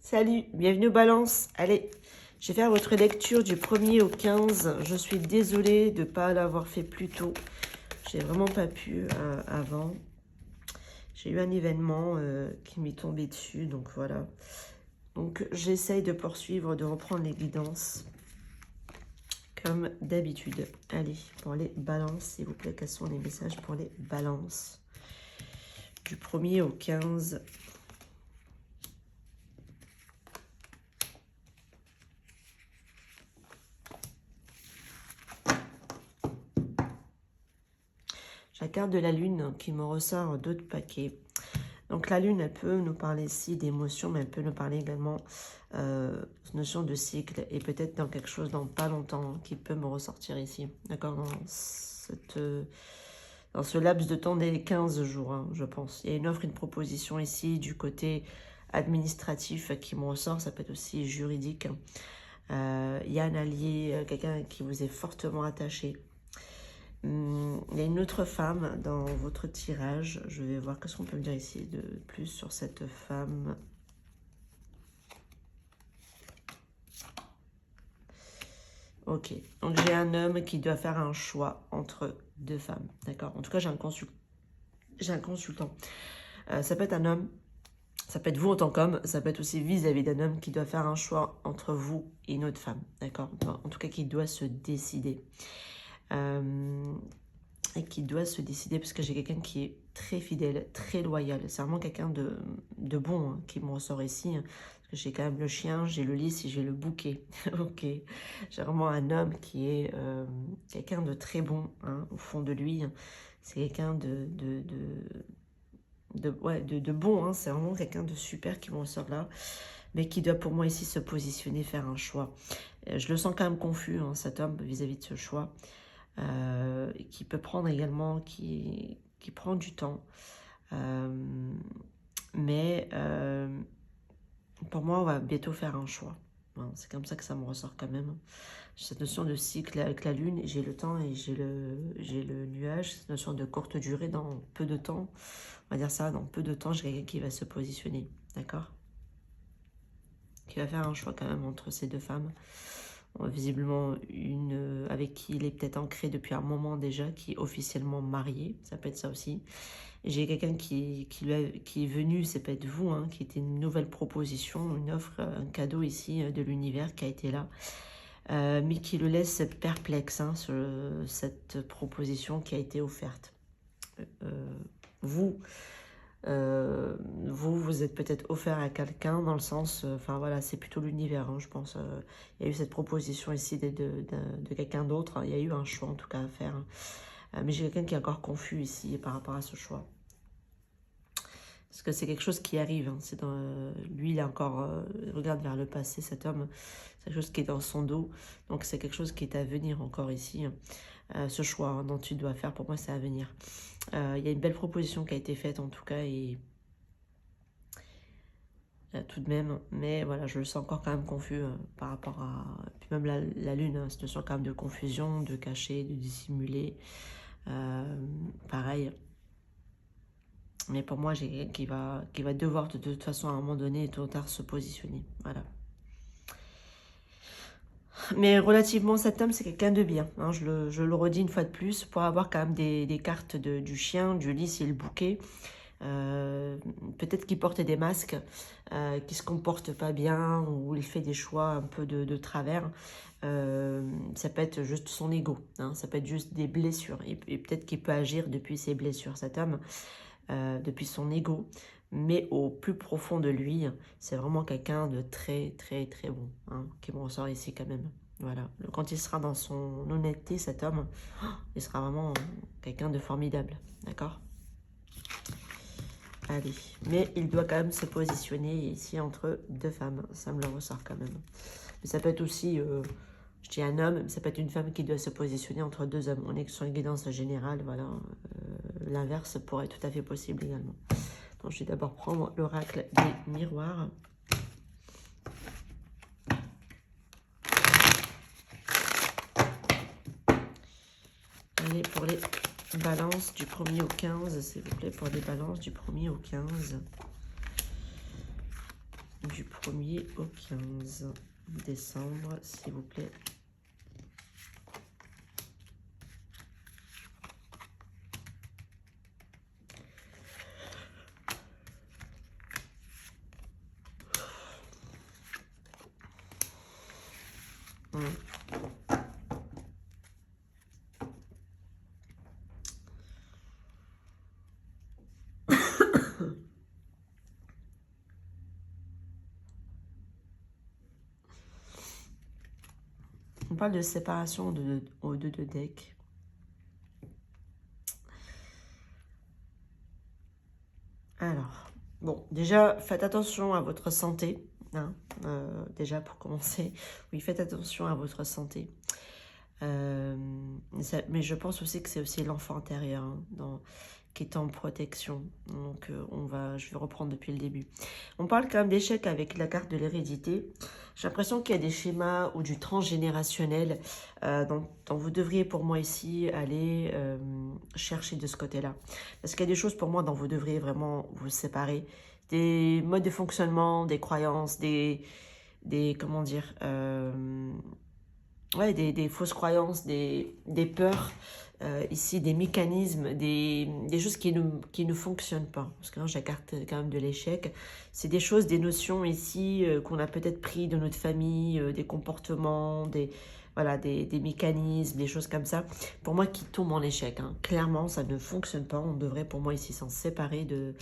Salut, bienvenue aux Balance. Allez, je vais faire votre lecture du 1er au 15. Je suis désolée de ne pas l'avoir fait plus tôt. J'ai vraiment pas pu avant. J'ai eu un événement qui m'est tombé dessus, donc voilà. Donc j'essaye de poursuivre, de reprendre les guidances comme d'habitude. Allez, pour les balances, s'il vous plaît, quels sont les messages pour les balances du 1er au 15. La carte de la lune qui me ressort d'autres paquets. Donc la lune, elle peut nous parler ici d'émotions, mais elle peut nous parler également notion de cycle et peut-être dans quelque chose dans pas longtemps qui peut me ressortir ici. D'accord, dans ce laps de temps des 15 jours, hein, je pense. Il y a une offre, une proposition ici du côté administratif qui me ressort. Ça peut être aussi juridique. Il y a un allié, quelqu'un qui vous est fortement attaché. Il y a une autre femme dans votre tirage. Je vais voir qu'est-ce qu'on peut me dire ici de plus sur cette femme. Ok, donc j'ai un homme qui doit faire un choix entre deux femmes. D'accord, en tout cas j'ai un consultant. Ça peut être un homme, ça peut être vous en tant qu'homme, ça peut être aussi vis-à-vis d'un homme qui doit faire un choix entre vous et une autre femme. D'accord, en tout cas qui doit se décider. Et qui doit se décider parce que j'ai quelqu'un qui est très fidèle, très loyal. C'est vraiment quelqu'un de bon hein, qui me ressort ici. Hein, parce que j'ai quand même le chien, j'ai le lys et j'ai le bouquet. Ok, j'ai vraiment un homme qui est quelqu'un de très bon hein, au fond de lui. C'est quelqu'un de bon. Hein, c'est vraiment quelqu'un de super qui me ressort là. Mais qui doit pour moi ici se positionner, faire un choix. Je le sens quand même confus, hein, cet homme, vis-à-vis de ce choix. Qui peut prendre également, qui prend du temps. Mais pour moi, on va bientôt faire un choix. Voilà, c'est comme ça que ça me ressort quand même. Cette notion de cycle avec la lune, j'ai le temps et j'ai le nuage. Cette notion de courte durée dans peu de temps. On va dire ça, dans peu de temps, j'ai quelqu'un qui va se positionner. D'accord ? Qui va faire un choix quand même entre ces deux femmes. Visiblement une avec qui il est peut-être ancré depuis un moment déjà, qui est officiellement marié, ça peut être ça aussi. J'ai quelqu'un qui est venu, c'est peut-être vous, hein, qui était une nouvelle proposition, une offre, un cadeau ici de l'univers qui a été là, mais qui le laisse perplexe hein, sur cette proposition qui a été offerte. Vous êtes peut-être offert à quelqu'un dans le sens, enfin voilà, c'est plutôt l'univers, hein, je pense. Il y a eu cette proposition ici de quelqu'un d'autre, hein, il y a eu un choix en tout cas à faire. Hein. Mais j'ai quelqu'un qui est encore confus ici par rapport à ce choix. Parce que c'est quelque chose qui arrive. Hein, lui, il est encore, regarde vers le passé, cet homme, c'est quelque chose qui est dans son dos. Donc c'est quelque chose qui est à venir encore ici. Ce choix hein, dont tu dois faire, pour moi, c'est à venir. Il y a une belle proposition qui a été faite en tout cas et tout de même, mais voilà, je le sens encore quand même confus par rapport à... Puis même la lune, hein, c'est une notion quand même de confusion, de cacher, de dissimuler, pareil. Mais pour moi, j'ai quelqu'un qui va devoir de toute façon à un moment donné, tôt ou tard, se positionner, voilà. Mais relativement, cet homme, c'est quelqu'un de bien. Hein, je le redis une fois de plus, pour avoir quand même des cartes du chien, du lys et le bouquet. Peut-être qu'il porte des masques, qui se comporte pas bien, ou il fait des choix un peu de travers. Ça peut être juste son ego, hein, ça peut être juste des blessures. Et peut-être qu'il peut agir depuis ses blessures, cet homme, depuis son ego. Mais au plus profond de lui, c'est vraiment quelqu'un de très, très, très bon, hein, qui me ressort ici quand même. Voilà. Quand il sera dans son honnêteté, cet homme, il sera vraiment quelqu'un de formidable. D'accord ? Allez. Mais il doit quand même se positionner ici entre deux femmes. Ça me le ressort quand même. Mais ça peut être aussi, je dis un homme, mais ça peut être une femme qui doit se positionner entre deux hommes. On est sur une guidance générale, voilà. L'inverse pourrait être tout à fait possible également. Donc, je vais d'abord prendre l'oracle des miroirs. Allez, pour les balances du 1er au 15, s'il vous plaît, pour les balances du 1er au 15. Du du 1er au 15 décembre, s'il vous plaît. On parle de séparation aux deux de deck. Alors, bon, déjà, faites attention à votre santé. Hein, déjà, pour commencer, oui, faites attention à votre santé. Mais je pense aussi que c'est aussi l'enfant intérieur hein, qui est en protection. Donc, je vais reprendre depuis le début. On parle quand même d'échec avec la carte de l'hérédité. J'ai l'impression qu'il y a des schémas ou du transgénérationnel dont vous devriez pour moi ici aller chercher de ce côté-là. Parce qu'il y a des choses pour moi dont vous devriez vraiment vous séparer. Des modes de fonctionnement, des croyances, comment dire, ouais, des fausses croyances, des peurs, ici des mécanismes, des choses qui ne fonctionnent pas. Parce que là, j'ai la carte quand même de l'échec. C'est des choses, des notions ici qu'on a peut-être pris de notre famille, des comportements, voilà, des mécanismes, des choses comme ça. Pour moi, qui tombent en échec. Hein. Clairement, ça ne fonctionne pas. On devrait pour moi ici s'en séparer de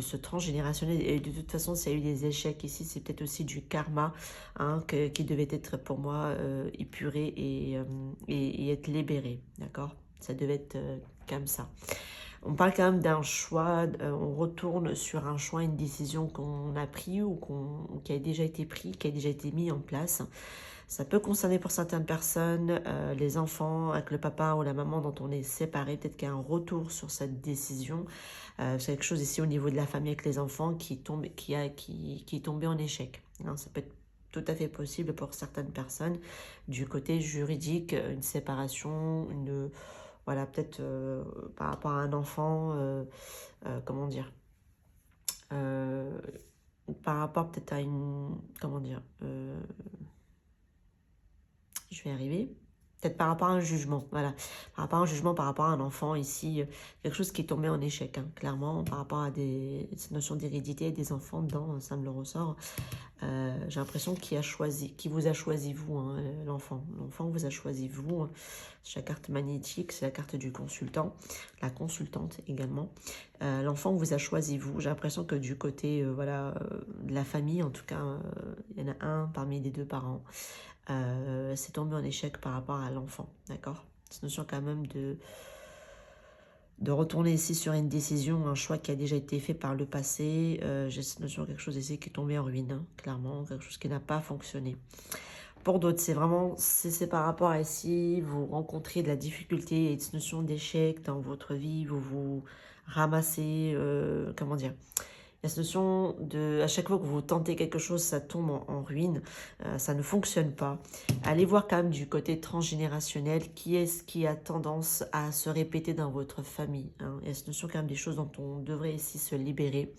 ce transgénérationnel. Et de toute façon, s'il y a eu des échecs ici, c'est peut-être aussi du karma hein, qui devait être pour moi épuré et être libéré. D'accord? Ça devait être comme ça. On parle quand même d'un choix, on retourne sur un choix, une décision qu'on a pris ou qui a déjà été pris, qui a déjà été mis en place. Ça peut concerner pour certaines personnes les enfants avec le papa ou la maman dont on est séparé. Peut-être qu'il y a un retour sur cette décision. C'est quelque chose ici au niveau de la famille avec les enfants qui est tombé en échec. Hein, ça peut être tout à fait possible pour certaines personnes. Du côté juridique, une séparation, voilà, peut-être par rapport à un enfant, comment dire, par rapport peut-être à une, comment dire, je vais y arriver. Peut-être par rapport à un jugement, voilà. Par rapport à un jugement, par rapport à un enfant ici, quelque chose qui est tombé en échec, hein, clairement, par rapport à cette notion d'hérédité des enfants dedans, ça me le ressort. J'ai l'impression qu'il vous a choisi vous, hein, l'enfant. L'enfant vous a choisi vous. Hein. C'est la carte magnétique, c'est la carte du consultant, la consultante également. L'enfant vous a choisi vous. J'ai l'impression que du côté voilà, de la famille, en tout cas, il y en a un parmi les deux parents. C'est tombé en échec par rapport à l'enfant, d'accord? Cette notion quand même de retourner ici sur une décision, un choix qui a déjà été fait par le passé. J'ai cette notion quelque chose ici qui est tombé en ruine, hein, clairement, quelque chose qui n'a pas fonctionné. Pour d'autres, c'est par rapport à ici, vous rencontrez de la difficulté et cette notion d'échec dans votre vie, vous ramassez, comment dire, il y a cette notion de, à chaque fois que vous tentez quelque chose, ça tombe en ruine, ça ne fonctionne pas. Allez voir quand même du côté transgénérationnel, qui est-ce qui a tendance à se répéter dans votre famille. Hein. Il y a cette notion quand même des choses dont on devrait ici se libérer,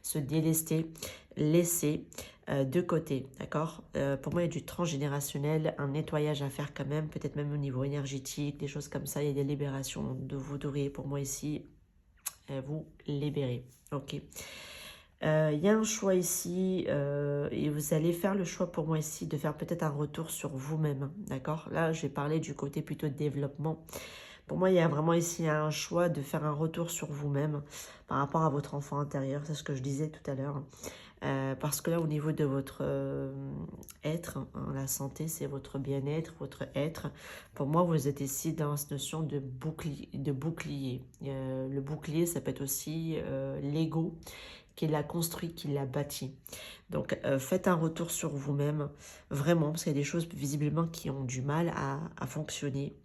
se délester, laisser de côté, d'accord? Pour moi, il y a du transgénérationnel, un nettoyage à faire quand même, peut-être même au niveau énergétique, des choses comme ça. Il y a des libérations de vous devriez pour moi ici vous libérer, ok? Il y a un choix ici et vous allez faire le choix pour moi ici de faire peut-être un retour sur vous-même, d'accord? Là, je vais parler du côté plutôt de développement. Pour moi, il y a vraiment ici un choix de faire un retour sur vous-même par rapport à votre enfant intérieur. C'est ce que je disais tout à l'heure. Parce que là, au niveau de votre être, hein, la santé, c'est votre bien-être, votre être. Pour moi, vous êtes ici dans cette notion de bouclier. Le bouclier, ça peut être aussi l'ego qui l'a construit, qui l'a bâti. Donc, faites un retour sur vous-même, vraiment, parce qu'il y a des choses visiblement qui ont du mal à fonctionner.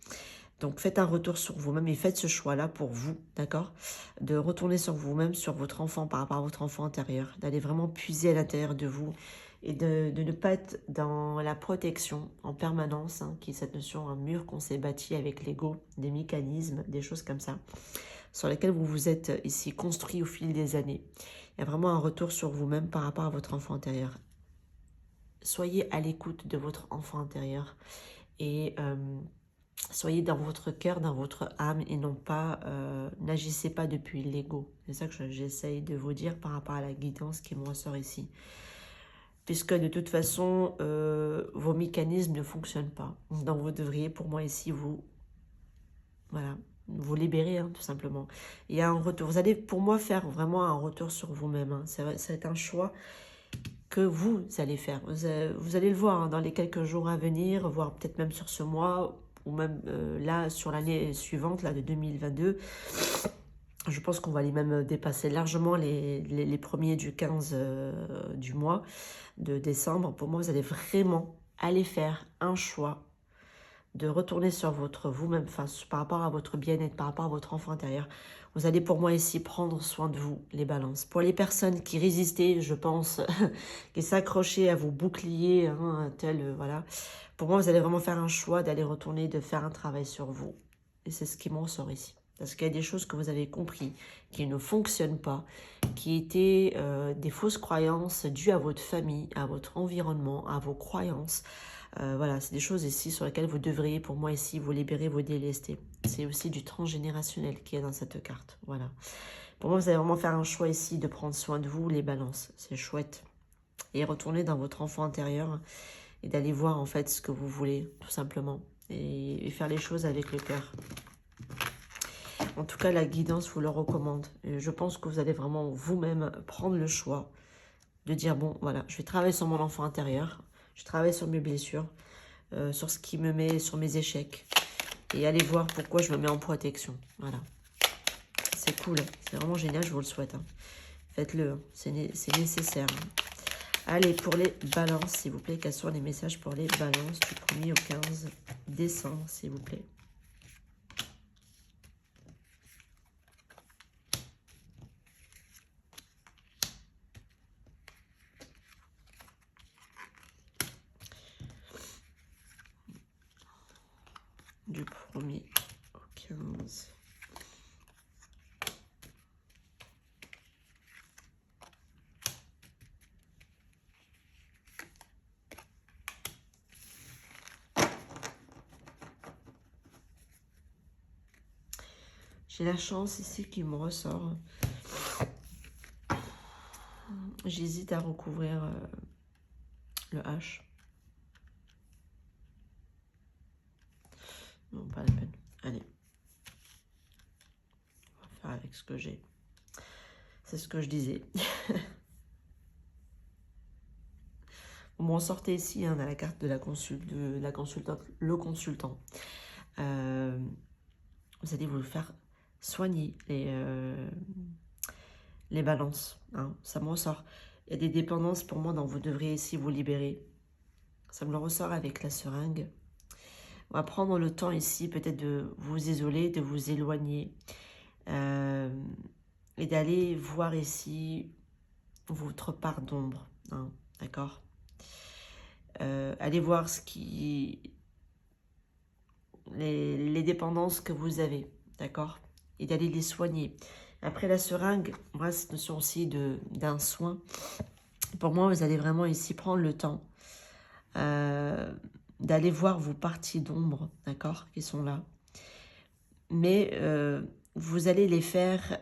Donc, faites un retour sur vous-même et faites ce choix-là pour vous, d'accord? De retourner sur vous-même, sur votre enfant, par rapport à votre enfant intérieur, d'aller vraiment puiser à l'intérieur de vous et de ne pas être dans la protection en permanence, hein, qui est cette notion, un mur qu'on s'est bâti avec l'ego, des mécanismes, des choses comme ça. sur lesquelles vous vous êtes ici construit au fil des années. Il y a vraiment un retour sur vous-même par rapport à votre enfant intérieur. Soyez à l'écoute de votre enfant intérieur et soyez dans votre cœur, dans votre âme et non pas, n'agissez pas depuis l'ego. C'est ça que j'essaye de vous dire par rapport à la guidance qui me ressort ici. Puisque de toute façon, vos mécanismes ne fonctionnent pas. Donc vous devriez, pour moi ici, voilà, vous libérer, hein, tout simplement. Il y a un retour. Vous allez, pour moi, faire vraiment un retour sur vous-même. Hein. Ça va être un choix que vous allez faire. Vous allez le voir hein, dans les quelques jours à venir, voire peut-être même sur ce mois, ou même là, sur l'année suivante, là, de 2022. Je pense qu'on va aller même dépasser largement les premiers du 15 du mois de décembre. Pour moi, vous allez vraiment aller faire un choix de retourner sur votre vous-même, enfin, par rapport à votre bien-être, par rapport à votre enfant intérieur. Vous allez pour moi ici prendre soin de vous, les balances. Pour les personnes qui résistaient, je pense, qui s'accrochaient à vos boucliers, hein, voilà. Pour moi, vous allez vraiment faire un choix d'aller retourner, de faire un travail sur vous. Et c'est ce qui m'en sort ici. Parce qu'il y a des choses que vous avez compris, qui ne fonctionnent pas, qui étaient des fausses croyances dues à votre famille, à votre environnement, à vos croyances. Voilà, c'est des choses ici sur lesquelles vous devriez, pour moi ici, vous libérer, vous délester. C'est aussi du transgénérationnel qui est dans cette carte. Voilà. Pour moi, vous allez vraiment faire un choix ici de prendre soin de vous, les balances. C'est chouette. Et retourner dans votre enfant intérieur et d'aller voir en fait ce que vous voulez, tout simplement. Et faire les choses avec le cœur. En tout cas, la guidance vous le recommande. Et je pense que vous allez vraiment vous-même prendre le choix de dire, bon, voilà, je vais travailler sur mon enfant intérieur, je travaille sur mes blessures, sur ce qui me met, sur mes échecs, et aller voir pourquoi je me mets en protection. Voilà. C'est cool, c'est vraiment génial, je vous le souhaite. Hein. Faites-le, hein. C'est nécessaire. Hein. Allez, pour les balances, s'il vous plaît, quels sont les messages pour les balances du 1er au 15 décembre, s'il vous plaît. Du 1er au 15. J'ai la chance ici qui me ressort. J'hésite à recouvrir le H. Non, pas la peine. Allez. On va faire avec ce que j'ai. C'est ce que je disais. Bon, on sortait ici, hein, on a la carte de la consultante, le consultant. Vous allez vous faire soigner les balances. Hein, ça me ressort. Il y a des dépendances pour moi dont vous devriez ici vous libérer. Ça me le ressort avec la seringue. On va prendre le temps ici peut-être de vous isoler, de vous éloigner. Et d'aller voir ici votre part d'ombre. Hein, d'accord ? Allez voir les dépendances que vous avez, d'accord, et d'aller les soigner. Après la seringue, moi, cette notion aussi d'un soin, pour moi, vous allez vraiment ici prendre le temps d'aller voir vos parties d'ombre, d'accord, qui sont là. Mais vous allez les faire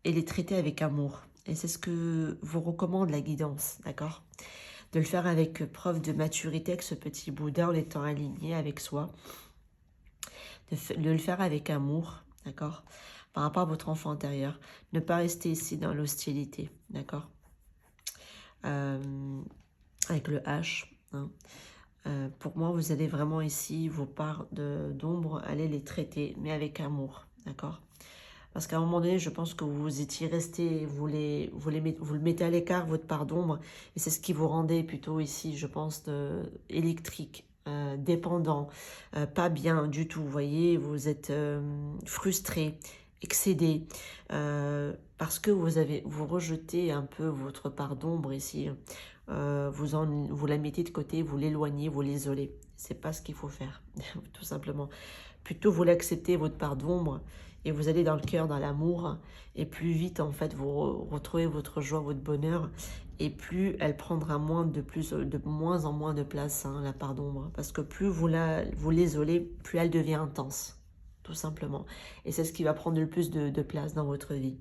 et les traiter avec amour. Et c'est ce que vous recommande la guidance, d'accord ? De le faire avec preuve de maturité, avec ce petit Bouddha, en étant aligné avec soi. De le faire avec amour, d'accord, par rapport à votre enfant intérieur. Ne pas rester ici dans l'hostilité, d'accord, avec le H. Hein. Pour moi, vous allez vraiment ici, vos parts d'ombre, aller les traiter, mais avec amour, d'accord. Parce qu'à un moment donné, je pense que vous étiez resté, vous le mettez à l'écart, votre part d'ombre, et c'est ce qui vous rendait plutôt ici, je pense, électrique, dépendant, pas bien du tout, vous voyez, vous êtes frustré, excédé, parce que vous rejetez un peu votre part d'ombre ici, vous la mettez de côté, vous l'éloignez, vous l'isolez. C'est pas ce qu'il faut faire, tout simplement. Plutôt vous l'acceptez, votre part d'ombre, et vous allez dans le cœur, dans l'amour, et plus vite en fait vous retrouvez votre joie, votre bonheur, et plus elle prendra de moins en moins de place, hein, la part d'ombre, parce que plus vous l'isolez, plus elle devient intense, tout simplement. Et c'est ce qui va prendre le plus de place dans votre vie.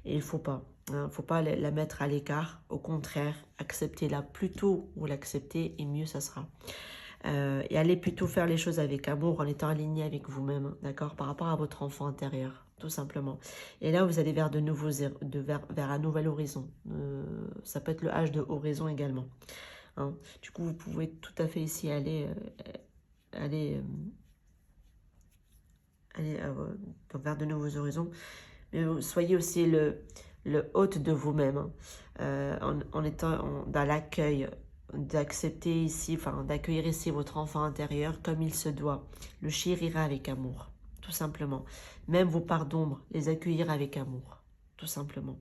Et il faut pas. Hein, faut pas la mettre à l'écart. Au contraire, acceptez-la. Plus tôt vous l'acceptez, et mieux ça sera. Et allez plutôt faire les choses avec amour, en étant aligné avec vous-même, hein, d'accord, par rapport à votre enfant intérieur, tout simplement. Et là, vous allez vers vers un nouvel horizon. Ça peut être le H de horizon également. Hein. Du coup, vous pouvez tout à fait ici aller, vers de nouveaux horizons. Mais soyez aussi le hôte de vous-même, hein, en étant dans l'accueil, d'accepter ici, enfin d'accueillir ici votre enfant intérieur comme il se doit, le chérir avec amour, tout simplement. Même vos parts d'ombre, les accueillir avec amour, tout simplement.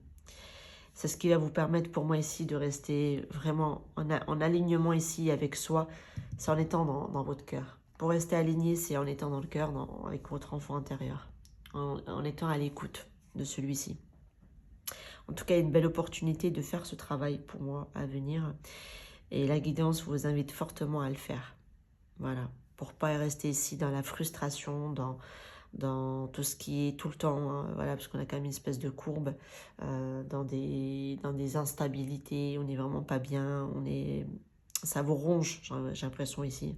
C'est ce qui va vous permettre pour moi ici de rester vraiment en alignement ici avec soi, c'est en étant dans votre cœur. Pour rester aligné, c'est en étant dans le cœur, avec votre enfant intérieur, en étant à l'écoute de celui-ci. En tout cas, une belle opportunité de faire ce travail pour moi à venir. Et la guidance vous invite fortement à le faire. Voilà, pour ne pas rester ici dans la frustration, dans tout ce qui est tout le temps, hein, voilà, parce qu'on a quand même une espèce de courbe, dans des instabilités, on n'est vraiment pas bien, ça vous ronge, j'ai l'impression ici.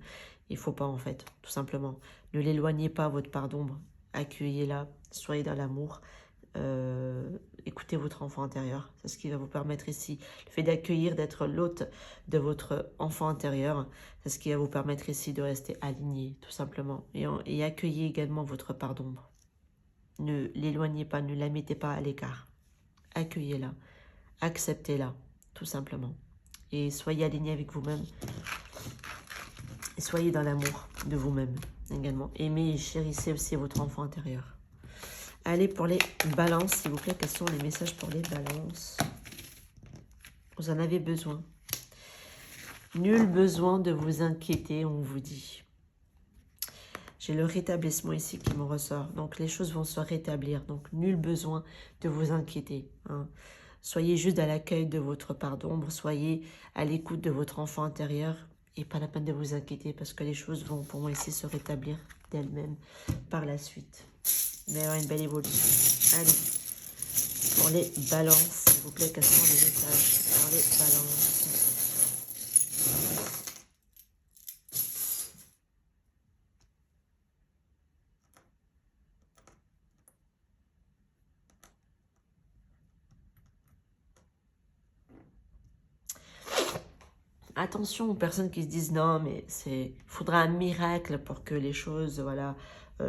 Il faut pas en fait, tout simplement. Ne l'éloignez pas, votre part d'ombre, accueillez-la, soyez dans l'amour. Écoutez votre enfant intérieur, c'est ce qui va vous permettre ici, le fait d'accueillir, d'être l'hôte de votre enfant intérieur, c'est ce qui va vous permettre ici de rester aligné, tout simplement, et accueillez également votre part d'ombre. Ne l'éloignez pas, ne la mettez pas à l'écart, accueillez-la, acceptez-la, tout simplement, et soyez aligné avec vous-même, et soyez dans l'amour de vous-même également. Aimez et chérissez aussi votre enfant intérieur. Allez, pour les balances, s'il vous plaît, quels sont les messages pour les balances? Vous en avez besoin. Nul besoin de vous inquiéter, on vous dit. J'ai le rétablissement ici qui me ressort. Donc, les choses vont se rétablir. Donc, nul besoin de vous inquiéter. Hein. Soyez juste à l'accueil de votre part d'ombre. Soyez à l'écoute de votre enfant intérieur. Et pas la peine de vous inquiéter parce que les choses vont, pour moi, ici, se rétablir d'elles-mêmes par la suite. Mais avoir une belle évolution. Allez, pour les balances, s'il vous plaît, quels sont les messages pour les balances? Attention aux personnes qui se disent non, mais il faudra un miracle pour que les choses, voilà,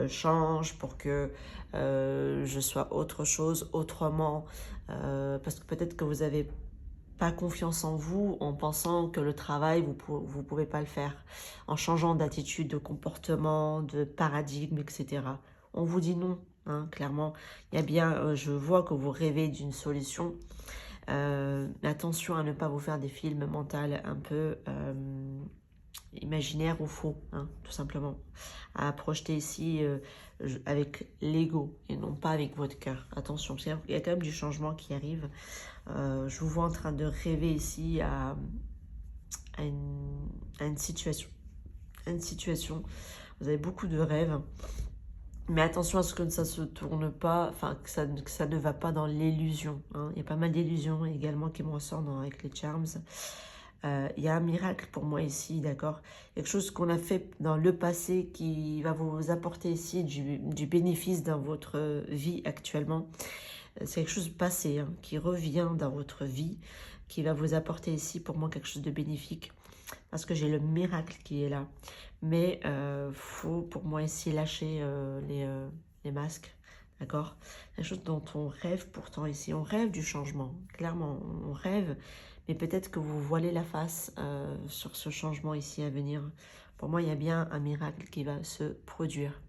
changent, pour que je sois autre chose, autrement, parce que peut-être que vous n'avez pas confiance en vous en pensant que le travail, vous pouvez pas le faire, en changeant d'attitude, de comportement, de paradigme, etc. On vous dit non, hein, clairement. Il y a bien, je vois que vous rêvez d'une solution. Attention à ne pas vous faire des films mentaux un peu imaginaires ou faux, hein, tout simplement. À projeter ici avec l'ego et non pas avec votre cœur. Attention, parce qu'il y a quand même du changement qui arrive. Je vous vois en train de rêver ici à une situation. Vous avez beaucoup de rêves. Mais attention à ce que ça ne se tourne pas, enfin que ça ne va pas dans l'illusion. Hein. Il y a pas mal d'illusions également qui me ressortent avec les charms. Il y a un miracle pour moi ici, d'accord? Quelque chose qu'on a fait dans le passé qui va vous apporter ici du bénéfice dans votre vie actuellement. C'est quelque chose de passé, hein, qui revient dans votre vie, qui va vous apporter ici pour moi quelque chose de bénéfique. Parce que j'ai le miracle qui est là. Mais faut pour moi ici lâcher les masques. D'accord? Quelque chose dont on rêve pourtant ici. On rêve du changement. Clairement, on rêve. Mais peut-être que vous voilez la face sur ce changement ici à venir. Pour moi, il y a bien un miracle qui va se produire.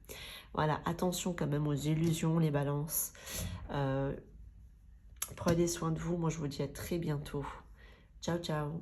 Voilà, attention quand même aux illusions, les balances. Prenez soin de vous. Moi, je vous dis à très bientôt. Ciao, ciao.